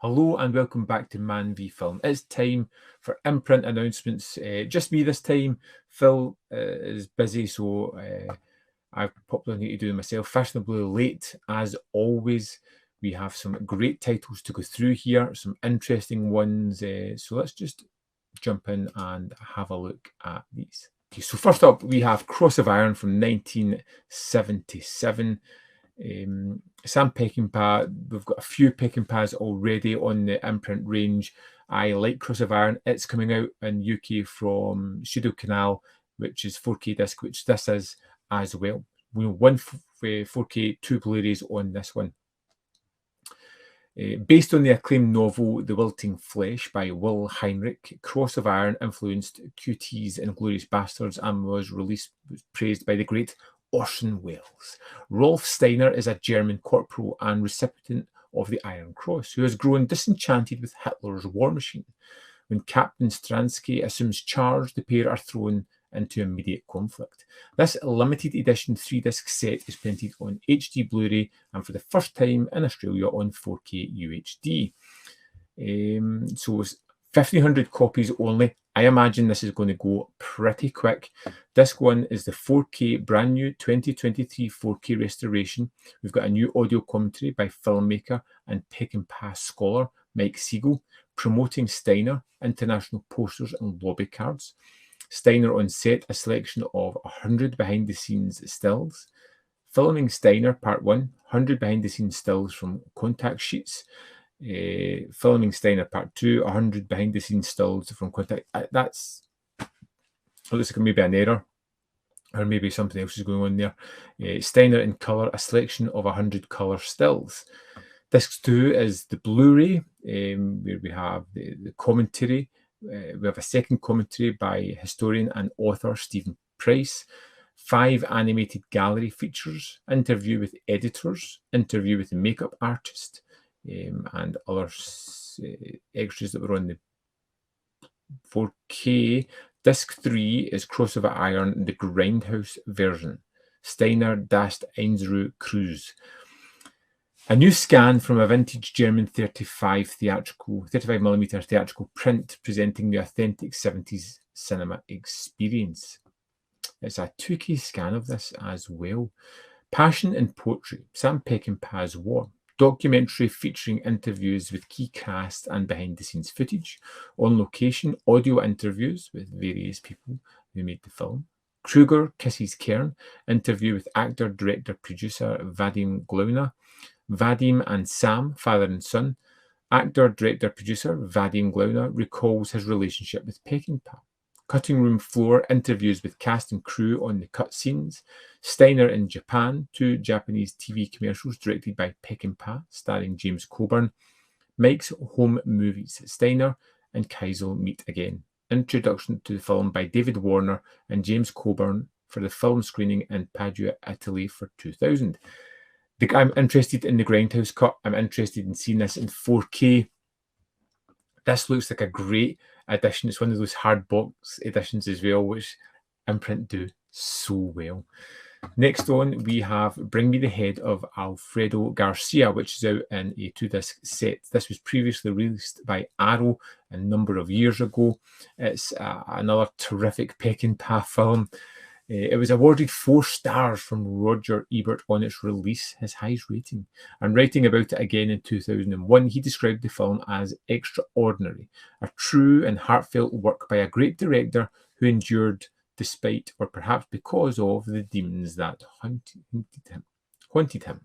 Hello and welcome back to ManVFilm. It's time for Imprint announcements. Just me this time. Phil is busy, so I've popped on here to do it myself. Fashionably late, as always. We have some great titles to go through here, some interesting ones. So let's just jump in and have a look at these. Okay, so first up, we have Cross of Iron from 1977. Sam Peckinpah, we've got a few Peckinpahs already on the Imprint range. I like Cross of Iron. It's coming out in UK from Studio Canal, which is 4K disc, which this is as well. We know one 4K, two Blu-rays on this one. Based on the acclaimed novel The Wilting Flesh by Will Heinrich, Cross of Iron influenced QT's Inglourious Bastards and was praised by the great Orson Welles. Rolf Steiner is a German corporal and recipient of the Iron Cross, who has grown disenchanted with Hitler's war machine. When Captain Stransky assumes charge, the pair are thrown into immediate conflict. This limited edition 3-disc set is printed on HD Blu-ray and for the first time in Australia on 4K UHD. So it's 1,500 copies only. I imagine this is going to go pretty quick. Disc 1 is the 4K brand new 2023 4K restoration. We've got a new audio commentary by filmmaker and Peckinpah scholar Mike Siegel, promoting Steiner, international posters and lobby cards. Steiner on set, a selection of 100 behind-the-scenes stills. Filming Steiner, Part 1, 100 behind-the-scenes stills from contact sheets. Filming Steiner, Part 2, 100 behind-the-scenes stills from contact. That's, it looks like maybe an error, or maybe something else is going on there. Steiner in colour, a selection of 100 colour stills. Disc 2 is the Blu-ray, where we have the commentary. We have a second commentary by historian and author Stephen Price, 5 animated gallery features, interview with editors, interview with the makeup artist, and other extras that were on the 4K. Disc 3 is Cross of Iron, the Grindhouse version. Steiner Das Einsruhe Cruise. A new scan from a vintage German 35mm theatrical print presenting the authentic 70s cinema experience. It's a 2K scan of this as well. Passion and Poetry, Sam Peckinpah's War. Documentary featuring interviews with key cast and behind-the-scenes footage. On location, audio interviews with various people who made the film. Kruger Kisses Kern, interview with actor, director, producer Vadim Glauna. Vadim and Sam, father and son. Actor, director, producer Vadim Glauna recalls his relationship with Peckinpah. Cutting room floor, interviews with cast and crew on the cut scenes. Steiner in Japan, 2 Japanese TV commercials directed by Peckinpah, starring James Coburn. Mike's Home Movies, Steiner and Keisel meet again. Introduction to the film by David Warner and James Coburn for the film screening in Padua, Italy for 2000. I'm interested in the Grindhouse cut. I'm interested in seeing this in 4K. This looks like a great edition. It's one of those hard box editions as well, which Imprint do so well. Next on, we have Bring Me the Head of Alfredo Garcia, which is out in a 2-disc set. This was previously released by Arrow a number of years ago. It's another terrific Peckinpah film. It was awarded 4 stars from Roger Ebert on its release, his highest rating. And writing about it again in 2001, he described the film as extraordinary, a true and heartfelt work by a great director who endured despite, or perhaps because of, the demons that haunted him.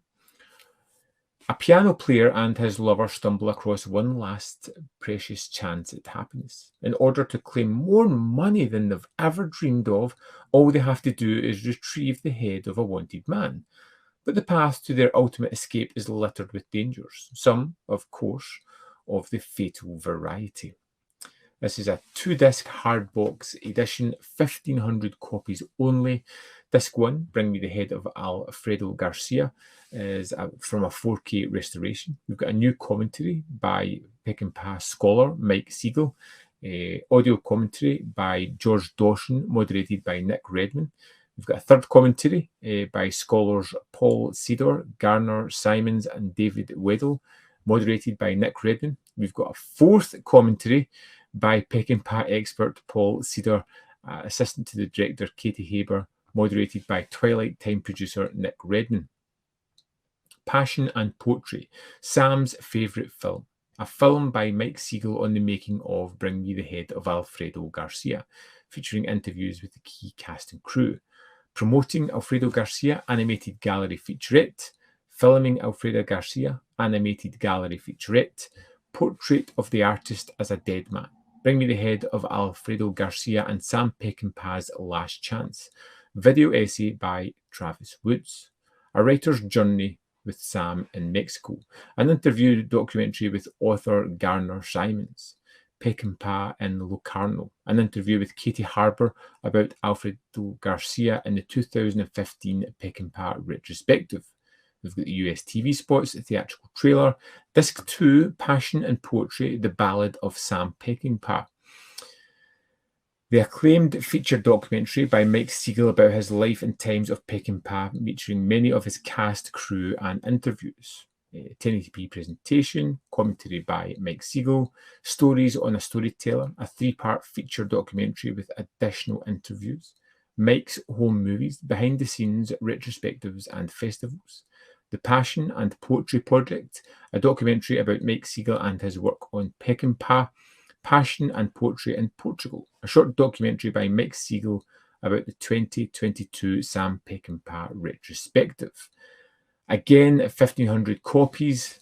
A piano player and his lover stumble across one last precious chance at happiness. In order to claim more money than they've ever dreamed of, all they have to do is retrieve the head of a wanted man. But the path to their ultimate escape is littered with dangers, some, of course, of the fatal variety. This is a 2-disc hardbox edition, 1,500 copies only. Disc 1, Bring Me the Head of Alfredo Garcia, is from a 4K restoration. We've got a new commentary by Peckinpah scholar Mike Siegel, audio commentary by George Dawson, moderated by Nick Redman. We've got a third commentary by scholars Paul Sidor, Garner Simons, and David Weddle, moderated by Nick Redman. We've got a fourth commentary by Peckinpah expert Paul Cedar, assistant to the director Katie Haber, moderated by Twilight Time producer Nick Redman. Passion and Poetry, Sam's favourite film. A film by Mike Siegel on the making of Bring Me the Head of Alfredo Garcia, featuring interviews with the key cast and crew. Promoting Alfredo Garcia Animated Gallery Featurette. Filming Alfredo Garcia Animated Gallery Featurette. Portrait of the Artist as a Dead Man. Bring Me the Head of Alfredo Garcia and Sam Peckinpah's Last Chance. Video essay by Travis Woods. A Writer's Journey with Sam in Mexico. An interview documentary with author Garner Simons. Peckinpah in Locarno. An interview with Katie Harbour about Alfredo Garcia in the 2015 Peckinpah retrospective. We've got the US TV spots, a theatrical trailer. Disc 2, Passion and Poetry, The Ballad of Sam Peckinpah. The acclaimed feature documentary by Mike Siegel about his life and times of Peckinpah, featuring many of his cast, crew, and interviews. 1080p presentation, commentary by Mike Siegel, Stories on a Storyteller, a 3-part feature documentary with additional interviews, Mike's home movies, behind the scenes, retrospectives, and festivals. The Passion and Poetry Project, a documentary about Mike Siegel and his work on Peckinpah. Passion and Poetry in Portugal, a short documentary by Mike Siegel about the 2022 Sam Peckinpah retrospective. Again, 1,500 copies.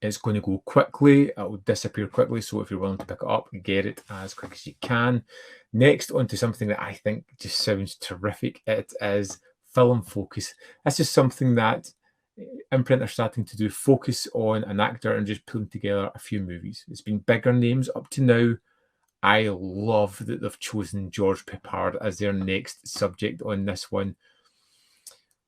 It's going to go quickly. It will disappear quickly, so if you're willing to pick it up, get it as quick as you can. Next, on to something that I think just sounds terrific. It is Film Focus. This is something that Imprint are starting to do, focus on an actor and just pulling together a few movies. It's been bigger names up to now. I love that they've chosen George Peppard as their next subject on this one.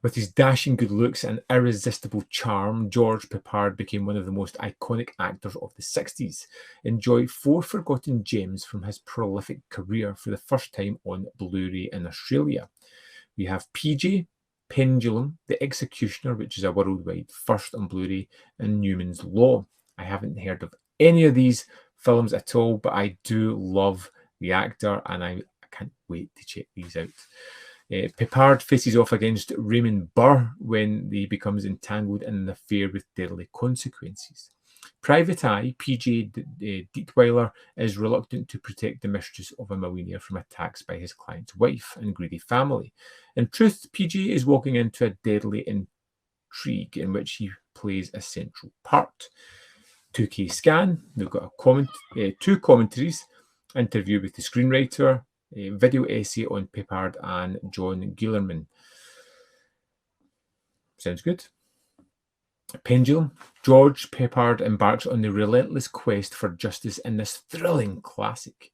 With his dashing good looks and irresistible charm, George Peppard became one of the most iconic actors of the 60s. Enjoy 4 forgotten gems from his prolific career for the first time on Blu-ray in Australia. We have PJ, Pendulum, The Executioner, which is a worldwide first on Blu-ray, and Newman's Law. I haven't heard of any of these films at all, but I do love the actor, and I can't wait to check these out. Peppard faces off against Raymond Burr when he becomes entangled in an affair with deadly consequences. Private Eye, PJ Dietweiler is reluctant to protect the mistress of a millionaire from attacks by his client's wife and greedy family. In truth, PJ is walking into a deadly intrigue in which he plays a central part. 2K Scan, we've got a 2 commentaries, interview with the screenwriter, a video essay on Peppard and John Guillermin. Sounds good. Pendulum, George Peppard embarks on the relentless quest for justice in this thrilling classic.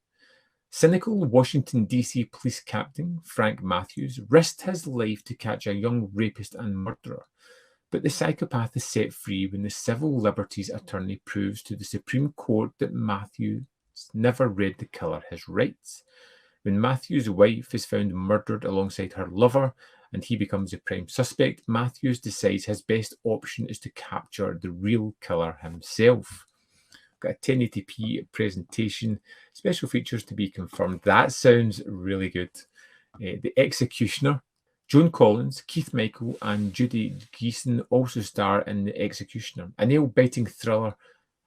Cynical Washington, D.C. police captain Frank Matthews risked his life to catch a young rapist and murderer, but the psychopath is set free when the civil liberties attorney proves to the Supreme Court that Matthews never read the killer his rights. When Matthews' wife is found murdered alongside her lover and he becomes the prime suspect, Matthews decides his best option is to capture the real killer himself. Got a 1080p presentation, special features to be confirmed. That sounds really good. The Executioner, Joan Collins, Keith Michael, and Judy Geeson also star in The Executioner, a nail-biting thriller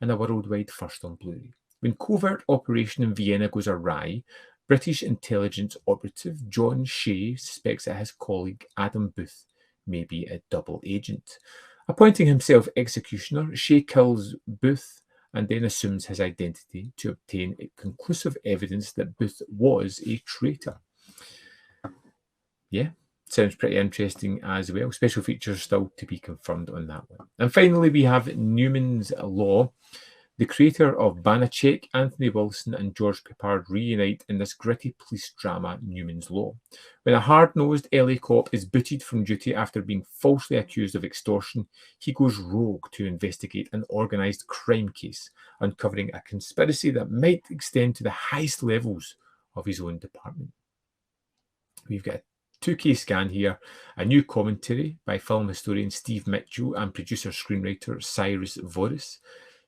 and a worldwide first on Blu-ray. When covert operation in Vienna goes awry, British intelligence operative John Shea suspects that his colleague Adam Booth may be a double agent. Appointing himself executioner, Shea kills Booth and then assumes his identity to obtain conclusive evidence that Booth was a traitor. Yeah, sounds pretty interesting as well. Special features still to be confirmed on that one. And finally, we have Newman's Law. The creator of Banachek, Anthony Wilson, and George Peppard reunite in this gritty police drama, Newman's Law. When a hard-nosed LA cop is booted from duty after being falsely accused of extortion, he goes rogue to investigate an organised crime case, uncovering a conspiracy that might extend to the highest levels of his own department. We've got a 2K scan here, a new commentary by film historian Steve Mitchell and producer-screenwriter Cyrus Voris.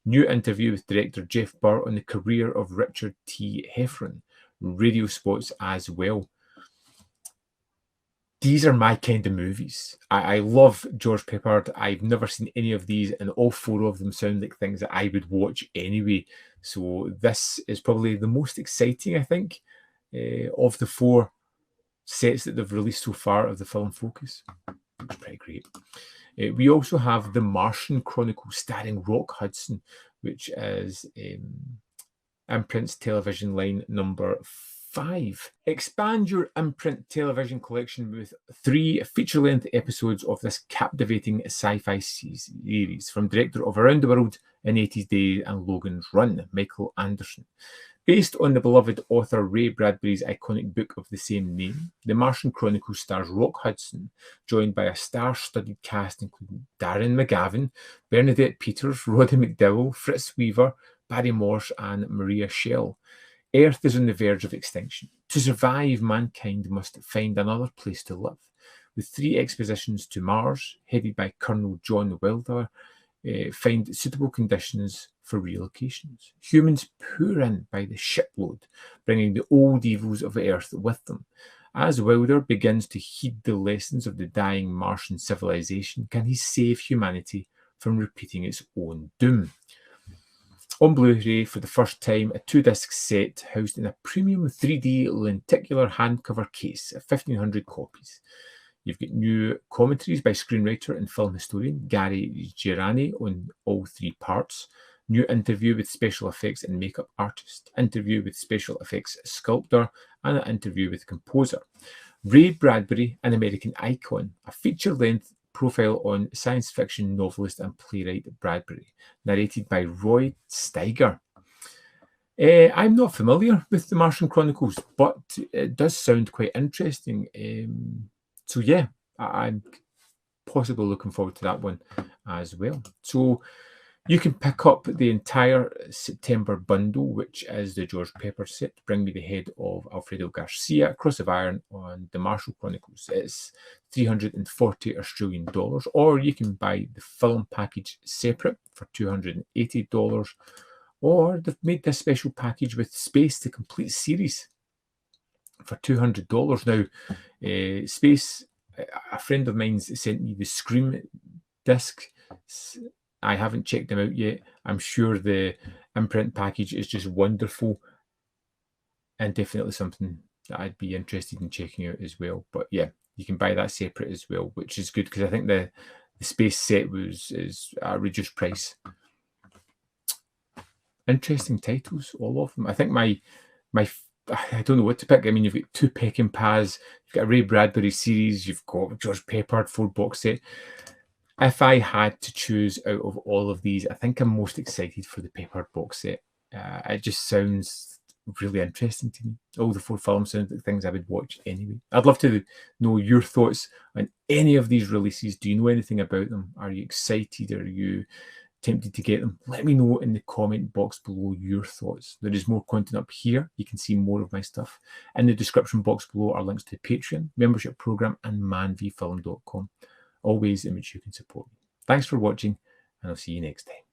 New interview with director Jeff Burr on the career of Richard T. Heffron. Radio spots as well. These are my kind of movies. I love George Peppard. I've never seen any of these, and all 4 of them sound like things that I would watch anyway. So this is probably the most exciting, I think, of the 4 sets that they've released so far of the film Focus. Looks pretty great. We also have The Martian Chronicle starring Rock Hudson, which is Imprint's television line number 5. Expand your Imprint television collection with 3 feature-length episodes of this captivating sci-fi series from director of Around the World in 80's Days and Logan's Run, Michael Anderson. Based on the beloved author Ray Bradbury's iconic book of the same name, The Martian Chronicle stars Rock Hudson, joined by a star-studded cast including Darren McGavin, Bernadette Peters, Roddy McDowell, Fritz Weaver, Barry Morse, and Maria Schell. Earth is on the verge of extinction. To survive, mankind must find another place to live. With 3 expeditions to Mars, headed by Colonel John Wilder, find suitable conditions for relocations. Humans pour in by the shipload, bringing the old evils of Earth with them. As Wilder begins to heed the lessons of the dying Martian civilization, can he save humanity from repeating its own doom? On Blu-ray, for the first time, a 2-disc set housed in a premium 3D lenticular handcover case of 1,500 copies. You've got new commentaries by screenwriter and film historian Gary Girani on all 3 parts, new interview with special effects and makeup artist, interview with special effects sculptor, and an interview with composer. Ray Bradbury, an American icon, a feature-length profile on science fiction novelist and playwright Bradbury, narrated by Roy Steiger. I'm not familiar with The Martian Chronicles, but it does sound quite interesting. So yeah, I'm possibly looking forward to that one as well. So you can pick up the entire September bundle, which is the George Peppard set, Bring Me the Head of Alfredo Garcia, Cross of Iron on The Martian Chronicles. It's $340 Australian, or you can buy the film package separate for $280, or they've made this special package with Space, the complete series, for $200. Now, Space, a friend of mine sent me the Scream disc. I haven't checked them out yet. I'm sure the Imprint package is just wonderful and definitely something that I'd be interested in checking out as well. But yeah, you can buy that separate as well, which is good because I think the Space set is at a reduced price. Interesting titles, all of them. I think my I don't know what to pick. I mean, you've got 2 Peckinpahs, you've got a Ray Bradbury series, you've got George Peppard 4-box set. If I had to choose out of all of these, I think I'm most excited for the Peppard box set. It just sounds really interesting to me. All the 4 films sound like things I would watch anyway. I'd love to know your thoughts on any of these releases. Do you know anything about them? Are you excited? Are you tempted to get them? Let me know in the comment box below your thoughts. There is more content up here. You can see more of my stuff. In the description box below are links to Patreon, membership program, and manvfilm.com. All ways in which you can support me. Thanks for watching, and I'll see you next time.